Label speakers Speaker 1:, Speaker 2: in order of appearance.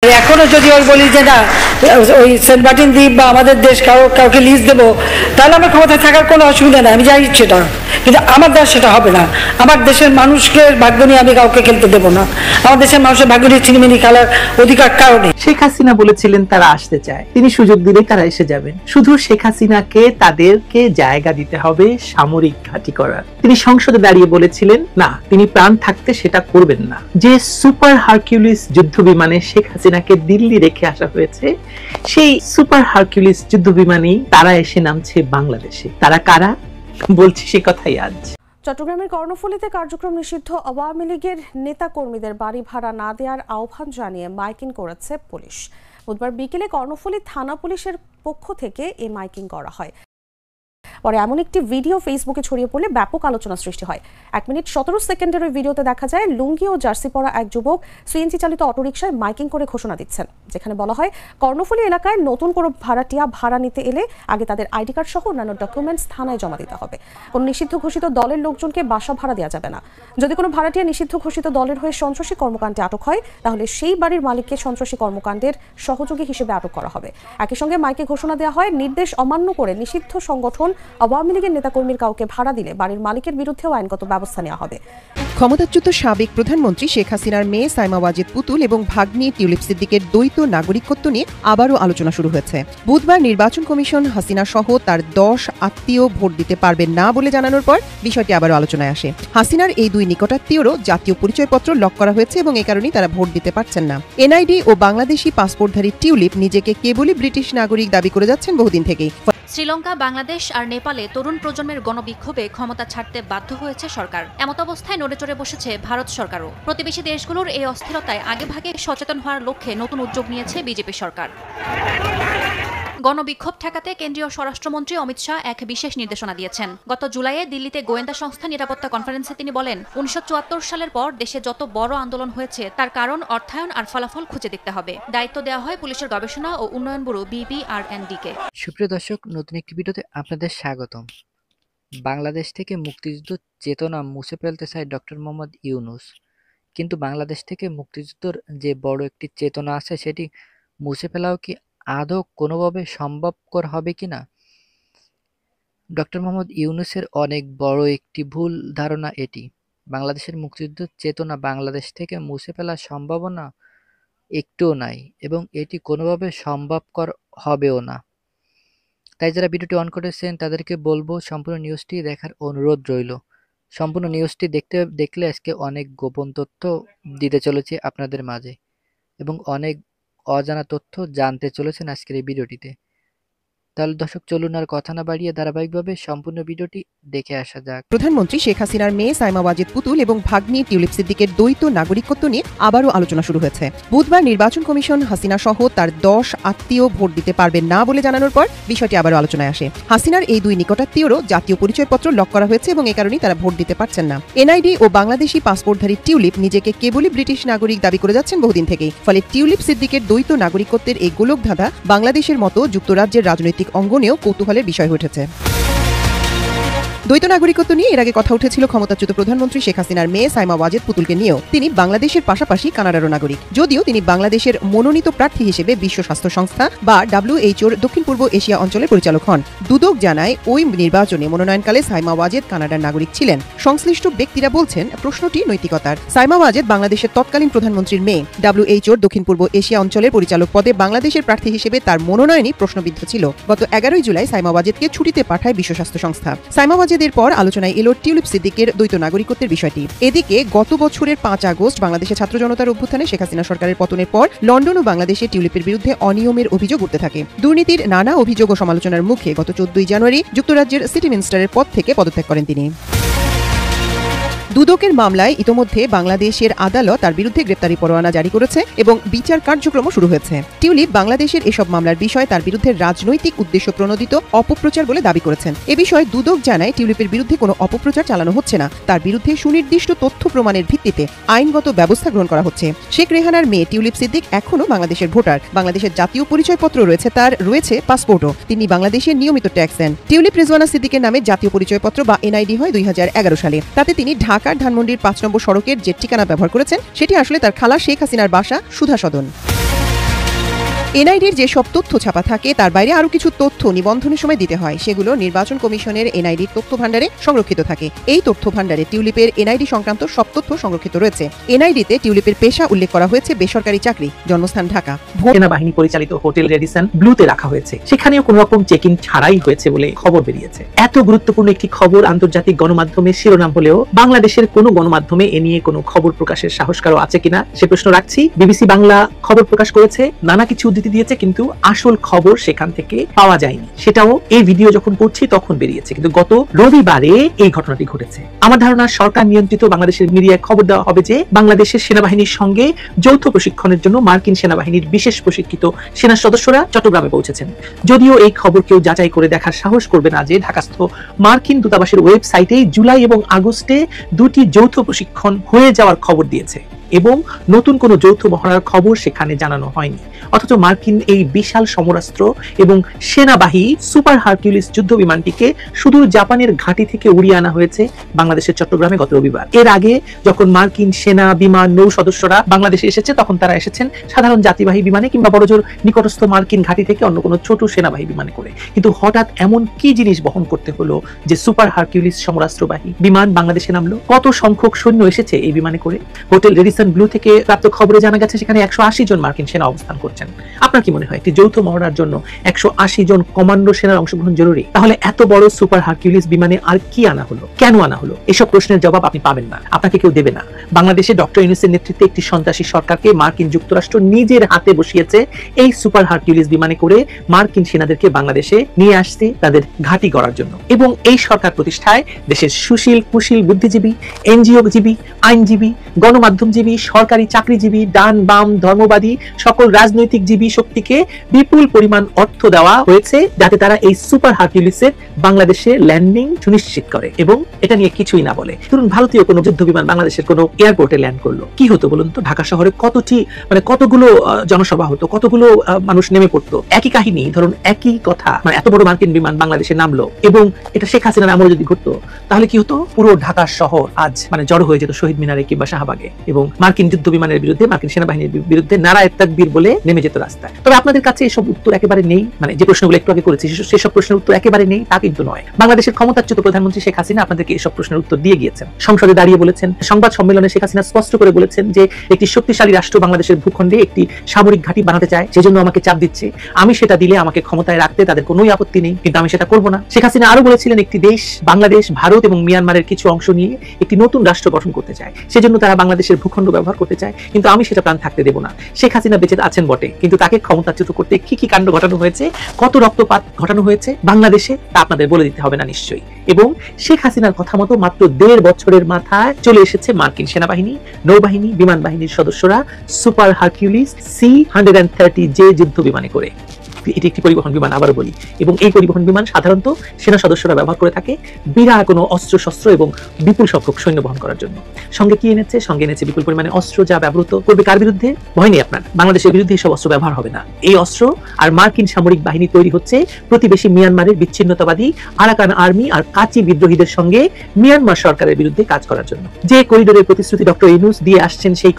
Speaker 1: এখনো যদি ওই বলি যে না ওই সেন্ট মার্টিন দ্বীপ বা আমাদের দেশ কাউকে লিজ দেবো, তাহলে আমার ক্ষমতায় থাকার কোনো অসুবিধা নেই, আমি যাই সেটা, কিন্তু আমার দেশ সেটা হবে না। আমার দেশের মানুষকে ভাগ্য নিয়ে আমি কাউকে খেলতে দেবো না। আমার দেশের মানুষের ভাগ্য নিয়ে চিনিমিনি খেলার অধিকার কারণে।
Speaker 2: শেখ হাসিনা বলেছিলেন তারা আসতে চায়, তিনি সুযোগ দিলেই তারা এসে যাবেন। শুধু শেখ হাসিনাকে তাদেরকে জায়গা দিতে হবে সামরিক ঘাঁটি করার। তিনি সংসদে দাঁড়িয়ে বলেছিলেন না, তিনি প্রাণ থাকতে সেটা করবেন না। যে সুপার হারকিউলিস যুদ্ধ বিমানে শেখ হাসিনাকে দিল্লি রেখে আসা হয়েছে, সেই সুপার হারকিউলিস যুদ্ধ বিমানেই তারা এসে নামছে বাংলাদেশে। তারা কারা বলছি সে কথাই আজ।
Speaker 3: চট্টগ্রামের কর্ণফুলীতে কার্যক্রম নিষিদ্ধ আওয়ামী লীগের নেতা কর্মীদের বাড়ি ভাড়া না দেওয়ার আহ্বান জানিয়ে মাইকিং করেছে পুলিশ। বুধবার বিকেলে কর্ণফুলী থানা পুলিশের পক্ষ থেকে এই মাইকিং করা হয়। পরে এমন একটি ভিডিও ফেসবুকে ছড়িয়ে পড়লে ব্যাপক আলোচনা সৃষ্টি হয়। 1 মিনিট 17 সেকেন্ডের ওই ভিডিওতে দেখা যায় লুঙ্গি ও জার্সি পরা এক যুবক সিএনজি চালিত অটোরিকশায় মাইকিং করে ঘোষণা দিচ্ছেন, যেখানে বলা হয় কর্ণফুলী এলাকায় নতুন কোনো ভাড়াটিয়া ভাড়া নিতে এলে আগে তাদের আইডি কার্ড সহ অন্যান্য ডকুমেন্টস থানায় জমা দিতে হবে। কোনো নিষিদ্ধ ঘোষিত দলের লোকজনকে বাসা ভাড়া দেওয়া যাবে না। যদি কোনো ভাড়াটিয়া নিষিদ্ধ ঘোষিত দলের হয়ে সন্ত্রাসী কর্মকাণ্ডে আটক হয়, তাহলে সেই বাড়ির মালিককে সন্ত্রাসী কর্মকাণ্ডের সহযোগী হিসেবে আটক করা হবে। একই সঙ্গে মাইকে ঘোষণা দেওয়া হয় নির্দেশ অমান্য করে নিষিদ্ধ সংগঠন আওয়ামী লীগের নেতাকর্মীর কাউকে ভাড়া দিলে বাড়ির মালিকের বিরুদ্ধেও আইনগত ব্যবস্থা নেওয়া হবে।
Speaker 4: ক্ষমতাচ্যুত সাবেক প্রধানমন্ত্রী শেখ হাসিনার মেয়ে সাইমা ওয়াজেদ পুতুল এবং ভাগ্নি টিউলিপ সিদ্দিকের দ্বৈত নাগরিকত্ব নিয়ে আবারও আলোচনা শুরু হয়েছে। বুধবার নির্বাচন কমিশন হাসিনা সহ তার 10 আত্মীয় ভোট দিতে পারবেন না বলে জানানোর পর বিষয়টি আবারও আলোচনায় আসে। হাসিনার এই 2 নিকটাত্মীয়রও জাতীয় পরিচয়পত্র লক করা হয়েছে এবং এ কারণেই তারা ভোট দিতে পারছেন না। এনআইডি ও বাংলাদেশি পাসপোর্টধারী টিউলিপ নিজেকে কেবলই ব্রিটিশ নাগরিক দাবি করে যাচ্ছেন বহুদিন থেকেই।
Speaker 5: শ্রীলঙ্কা, বাংলাদেশ আর নেপালে তরুণ প্রজন্মের গণবিক্ষোভে ক্ষমতা ছাড়তে বাধ্য হয়েছে সরকার। এমত অবস্থায় নড়েচড়ে বসেছে ভারত সরকারও। প্রতিবেশী দেশগুলোর এই অস্থিরতায় আগেভাগে সচেতন হওয়ার লক্ষ্যে নতুন উদ্যোগ নিয়েছে বিজেপি সরকার। গণবিক্ষোভ ঠেকাতে কেন্দ্রীয় স্বরাষ্ট্রমন্ত্রী অমিত শাহ এক বিশেষ নির্দেশনা দিয়েছেন। গত জুলাইয়ে দিল্লিতে গোয়েন্দা সংস্থা নিরাপত্তা কনফারেন্সে তিনি বলেন, 1974 সালের পর দেশে যত বড় আন্দোলন হয়েছে তার কারণ, অর্থায়ন আর ফলাফল খুঁজে দেখতে হবে। দায়িত্ব দেওয়া হয় পুলিশের গবেষণা ও উন্নয়ন ব্যুরো BPRND কে।
Speaker 6: সুপ্রিয় দর্শক, নতুন একটি ভিডিওতে আপনাদের স্বাগতম। বাংলাদেশ থেকে মুক্তিযুদ্ধ চেতনা মুছে ফেলতে চায় ডক্টর মোহাম্মদ ইউনূস, কিন্তু বাংলাদেশ থেকে মুক্তিযুদ্ধর যে বড় একটি চেতনা আছে সেটি মুছে ফেলাও কি আদৌ কোনোভাবে সম্ভবকর হবে কিনা? ডক্টর মোহাম্মদ ইউনূসের অনেক বড় একটি ভুল ধারণা এটি। বাংলাদেশের মুক্তিযুদ্ধের চেতনা বাংলাদেশ থেকে মুছে ফেলার সম্ভাবনা একটুও নাই এবং এটি কোনোভাবে সম্ভবকর হবেও না। তাই যারা ভিডিওটি অন করেছেন তাদেরকে বলবো সম্পূর্ণ নিউজটি দেখার অনুরোধ রইল। সম্পূর্ণ নিউজটি দেখলে আজকে অনেক গোপন তথ্য দিতে চলেছে আপনাদের মাঝে এবং অনেক অজানা তথ্য জানতে চলেছেন আজকের এই ভিডিওটিতে। তাহলে দর্শক চলুন আর কথা না বাড়িয়ে ধারাবাহিকভাবে সম্পূর্ণ ভিডিওটি দেখে আসা যাক।
Speaker 4: প্রধানমন্ত্রী শেখ হাসিনার মেয়ে সাইমা ওয়াজেদ পুতুল এবং ভাগ্নি টিউলিপ সিদ্দিকের দ্বৈত নাগরিকত্ব নিয়ে আবারও আলোচনা শুরু হয়েছে। বুধবার নির্বাচন কমিশন হাসিনা সহ তার 10 আত্মীয় ভোট দিতে পারবেন না বলে জানানোর পর বিষয়টি আবারও আলোচনায় আসে। হাসিনার এই 2 নিকটাত্মীয়রও জাতীয় পরিচয়পত্র লক করা হয়েছে এবং এ কারণেই তারা ভোট দিতে পারছেন না। এনআইডি ও বাংলাদেশি পাসপোর্টধারী টিউলিপ নিজেকে কেবলই ব্রিটিশ নাগরিক দাবি করে যাচ্ছেন বহুদিন থেকেই। ফলে টিউলিপ সিদ্দিকের দ্বৈত নাগরিকত্বের এই গোলকধাঁধা বাংলাদেশের মতো যুক্তরাজ্যের রাজনৈতিক অঙ্গনেও কৌতূহলের বিষয় উঠেছে। দ্বৈত নাগরিকত্ব নিয়ে এর আগে কথা উঠেছিল ক্ষমতাচ্যুত প্রধানমন্ত্রী শেখ হাসিনার মেয়ে সাইমা ওয়াজেদ পুতুলকে নিয়েও। তিনি বাংলাদেশের পাশাপাশি কানাডারও নাগরিক, যদিও তিনি বাংলাদেশের মনোনীত প্রার্থী হিসেবে বিশ্ব স্বাস্থ্য সংস্থা বা WHO দক্ষিণ পূর্ব এশিয়া অঞ্চলের পরিচালক হন। দুদক জানায় ওই নির্বাচনে মনোনয়নকালে সাইমা ওয়াজেদ কানাডার নাগরিক ছিলেন। সংশ্লিষ্ট ব্যক্তিরা বলছেন প্রশ্নটি নৈতিকতার। সাইমা ওয়াজেদ বাংলাদেশের তৎকালীন প্রধানমন্ত্রীর মেয়ে। WHO দক্ষিণ পূর্ব এশিয়া অঞ্চলের পরিচালক পদে বাংলাদেশের প্রার্থী হিসেবে তার মনোনয়নই প্রশ্নবিদ্ধ ছিল। গত 11 জুলাই সাইমা ওয়াজেদকে ছুটিতে পাঠায় বিশ্ব স্বাস্থ্য সংস্থা। সাইমা ওয়াজেদের পর আলোচনায় এলো টিউলিপ সিদ্দিকের দ্বৈত নাগরিকত্বের বিষয়টি। এদিকে গত বছরের 5 আগস্ট বাংলাদেশের ছাত্র জনতার অভ্যুত্থানে শেখ হাসিনা সরকারের পতনের পর লন্ডন ও বাংলাদেশে টিউলিপের বিরুদ্ধে অনিয়মের অভিযোগ উঠতে থাকে। দুর্নীতির নানা অভিযোগ ও সমালোচনার মুখে গত 14 জানুয়ারি যুক্তরাজ্যের সিটি মিনিস্টারের পদ থেকে পদত্যাগ করেন তিনি। দুদকের মামলায় ইতোমধ্যে বাংলাদেশের আদালত তার বিরুদ্ধে গ্রেপ্তারি পরোয়ানা জারি করেছে এবং বিচার কার্যক্রমও শুরু হয়েছে। টিউলিপ বাংলাদেশের এসব মামলার বিষয়ে তার বিরুদ্ধে রাজনৈতিক উদ্দেশ্য প্রণোদিত অপপ্রচার বলে দাবি করেছেন। এ বিষয়ে দুদক জানায় টিউলিপের বিরুদ্ধে কোনো অপপ্রচার চালানো হচ্ছে না, তার বিরুদ্ধে সুনির্দিষ্ট তথ্য প্রমাণের ভিত্তিতে আইনগত ব্যবস্থা গ্রহণ করা হচ্ছে। শেখ রেহানার মেয়ে টিউলিপ সিদ্দিক এখনও বাংলাদেশের ভোটার, বাংলাদেশের জাতীয় পরিচয়পত্র রয়েছে, তার রয়েছে পাসপোর্টও। তিনি বাংলাদেশের নিয়মিত ট্যাক্স দেন। টিউলিপ রিজওয়ানা সিদ্দিকের নামে জাতীয় পরিচয়পত্র বা এনআইডি হয় 2011 সালে। তাতে তিনি ঢাকার ধানমন্ডির 5 নম্বর সড়কের যে ঠিকানা ব্যবহার করেছেন সেটি আসলে তার খালা শেখ হাসিনার বাসা সুধা সদন। এনআইডির যেসব তথ্য ছাপা থাকে তার বাইরে আরো কিছু তথ্য নিবন্ধনের সময় দিতে হয়, সেগুলো নির্বাচন কমিশনের এনআইডির তথ্য ভান্ডারে সংরক্ষিত থাকে। এই তথ্য ভান্ডারে টিউলিপের এনআইডি সংক্রান্ত সব তথ্য সংরক্ষিত রয়েছে। এনআইডিতে টিউলিপের পেশা উল্লেখ করা হয়েছে বেসরকারি চাকরি, জন্মস্থান ঢাকা।
Speaker 2: সেনাবাহিনী পরিচালিত হোটেল রেডিসন ব্লুতে রাখা হয়েছে, সেখানেও কোনো রকম চেকিং ছাড়াই হয়েছে বলে খবর বেরিয়েছে। এত গুরুত্বপূর্ণ একটি খবর আন্তর্জাতিক গণমাধ্যমে শিরোনাম হলেও বাংলাদেশের কোনো গণমাধ্যমে এ নিয়ে কোনো খবর প্রকাশের সাহস কারো আছে কিনা সে প্রশ্ন রাখছি। বিবিসি বাংলা খবর প্রকাশ করেছে, নানা কিছু উদ্ধৃতি দিয়েছে, কিন্তু আসল খবর সেখান থেকে পাওয়া যায়নি। সেটাও এই ভিডিও যখন করছি তখন বেরিয়েছে, কিন্তু গত রবিবারে এই ঘটনাটি ঘটেছে। আমার ধারণা সরকার নিয়ন্ত্রিত বাংলাদেশের মিডিয়ায় খবর দেওয়া হবে যে বাংলাদেশের সেনাবাহিনীর সঙ্গে যৌথ প্রশিক্ষণের জন্য মার্কিন সেনাবাহিনীর বিশেষ প্রশিক্ষিত সেনা সদস্যরা চট্টগ্রামে পৌঁছেছেন। যদিও এই খবর কেউ যাচাই করে দেখার সাহস করবে না যে ঢাকাস্থ মার্কিন দূতাবাসের ওয়েবসাইটে জুলাই এবং আগস্টে দুটি যৌথ প্রশিক্ষণ হয়ে যাওয়ার খবর দিয়েছে এবং নতুন কোনো যৌথ মহড়ার খবর সেখানে জানানো হয়নি। অথচ মার্কিন এই বিশাল সমরাস্ত্র এবং সেনাবাহী সুপার হারকিউলিস যুদ্ধ বিমানটিকে সুদূর জাপানের ঘাঁটি থেকে উড়িয়ে আনা হয়েছে বাংলাদেশের চট্টগ্রামে গত রবিবার। এর আগে যখন মার্কিন সেনা বিমান নৌ সদস্যরা বাংলাদেশে এসেছে তখন তারা এসেছেন সাধারণ যাত্রীবাহী বিমানে কিংবা বড়জোর নিকটস্থ মার্কিন ঘাঁটি থেকে অন্য কোনো ছোট সেনাবাহী বিমানে করে। কিন্তু হঠাৎ এমন কি জিনিস বহন করতে হলো যে সুপার হারকিউলিস সমরাস্ত্রবাহী বিমান বাংলাদেশে নামলো? কত সংখ্যক সৈন্য এসেছে এই বিমানে করে? হোটেল রেডিসন ব্লু থেকে প্রাপ্ত খবরে জানা গেছে সেখানে 180 জন মার্কিন সেনা অবস্থান করছেন। আপনার কি মনে হয় একটি যৌথ মহড়ার জন্য 180 জন কমান্ডো সেনার অংশগ্রহণ জরুরি? তাহলে এত বড় সুপার হারকিউলিস বিমানে আর কি আনা হলো, কেন আনা হলো? এসব প্রশ্নের জবাব আপনি পাবেন না, আপনাকে কেউ দেবে না। বাংলাদেশে ডক্টর ইউনূসের নেতৃত্বে একটি সন্ত্রাসী সরকারকে মার্কিন যুক্তরাষ্ট্র নিজের হাতে বসিয়েছে এই সুপার হারকিউলিস বিমানে করে মার্কিন সেনাদেরকে বাংলাদেশে নিয়ে আসতে, তাদের ঘাঁটি গড়ার জন্য। এবং এই সরকার প্রতিষ্ঠায় দেশের সুশীল কুশীল বুদ্ধিজীবী, এনজিওজীবী, আইনজীবী, গণমাধ্যমজীবী, সরকারি চাকরিজীবী, ডান বাম ধর্মবাদী সকল রাজনৈতিক জীবী শক্তিকে বিপুল পরিমাণ অর্থ দেওয়া হয়েছে যাতে তারা এই সুপার হারকিউলিসের বাংলাদেশে ল্যান্ডিং সুনিশ্চিত করে এবং এটা নিয়ে কিছুই না বলে। ধরুন ভারতীয় কোনো যুদ্ধ বিমান বাংলাদেশের কোনো এয়ারপোর্টে ল্যান্ড করলো, কি হতো বলুন তো? ঢাকা শহরে কতগুলো জনসভা হতো, কতগুলো মানুষ নেমে পড়তো। একই কাহিনী, ধরুন একই কথা, এত বড় মার্কিন বিমান বাংলাদেশে নামলো এবং এটা শেখ হাসিনার আমলে যদি ঘটতো তাহলে কি হতো? পুরো ঢাকা শহর আজ জড়ো হয়ে যেত শহীদ মিনারে কিংবা শাহবাগে এবং মার্কিন যুদ্ধ বিমানের বিরুদ্ধে, মার্কিন সেনাবাহিনীর বিরুদ্ধে নারায়ে তাকবীর বলে নেমে যেত রাস্তায়। তবে আপনাদের কাছে এসব উত্তর একেবারে নেই, যে প্রশ্নগুলো একটু আগে করেছি সেসব প্রশ্নের উত্তর একেবারে নেই তা কিন্তু নয়। বাংলাদেশের ক্ষমতাচ্যুত প্রধানমন্ত্রী শেখ হাসিনা আপনাদেরকে এসব প্রশ্নের উত্তর দিয়ে গিয়েছেন। সংসদে দাঁড়িয়ে বলেছেন, সংবাদ সম্মেলনে শেখ হাসিনা স্পষ্ট করে বলেছেন যে একটি শক্তিশালী রাষ্ট্র বাংলাদেশের ভূখণ্ডে একটি সামরিক ঘাঁটি বানাতে চায়, সেজন্য আমাকে চাপ দিচ্ছে। আমি সেটা দিলে আমাকে ক্ষমতায় রাখতে তাদের কোনোই আপত্তি নেই, কিন্তু আমি সেটা করব না। শেখ হাসিনা আরো বলেছিলেন একটি দেশ বাংলাদেশ, ভারত এবং মিয়ানমারের কিছু অংশ নিয়ে একটি নতুন রাষ্ট্র গঠন করতে চায়, সেজন্য তারা বাংলাদেশের ভূখণ্ড ব্যবহার করতে চায়, কিন্তু আমি সেটা প্রাণ থাকতে দেব না। শেখ হাসিনা বেঁচে আছেন বটে, কিন্তু তাকে ক্ষমতাচ্যুত করতে কি কি কাণ্ড ঘটানো হয়েছে, কত রক্তপাত ঘটানো হয়েছে বাংলাদেশে তা আপনাদের বলে দিতে হবে না নিশ্চয়ই। এবং শেখ হাসিনার কথা মতো মাত্র 1.5 বছরের মাথায় চলে এসেছে মার্কিন সেনাবাহিনী, নৌবাহিনী, বিমান বাহিনীর সদস্যরা সুপার হারকিউলিস C-130J যুদ্ধ বিমানে করে। এটি একটি পরিবহন বিমান, আবারও বলি, এবং এই পরিবহন বিমান সাধারণত সেনা সদস্যরা ব্যবহার করে থাকে বিরাট কোনো অস্ত্র শস্ত্র এবং বিপুল সংখ্যক সৈন্য বহন করার জন্য। সঙ্গে কি এনেছে? সঙ্গে এনেছে বিপুল পরিমাণে অস্ত্র, যা ব্যবহৃত করবে কার বিরুদ্ধে? ভয় নেই আপনার, বাংলাদেশের বিরুদ্ধে এসব অস্ত্র ব্যবহার হবে না। এই অস্ত্র আর মার্কিন সামরিক বাহিনী তৈরি হচ্ছে প্রতিবেশী মিয়ানমারের বিচ্ছিন্নতাবাদী আরাকান আর্মি আর কাচি বিদ্রোহীদের সঙ্গে মিয়ানমার সরকারের বিরুদ্ধে কাজ করার জন্য। যে করিডোরের প্রতিশ্রুতি ডক্টর ইউনূস দিয়ে আসছেন সেই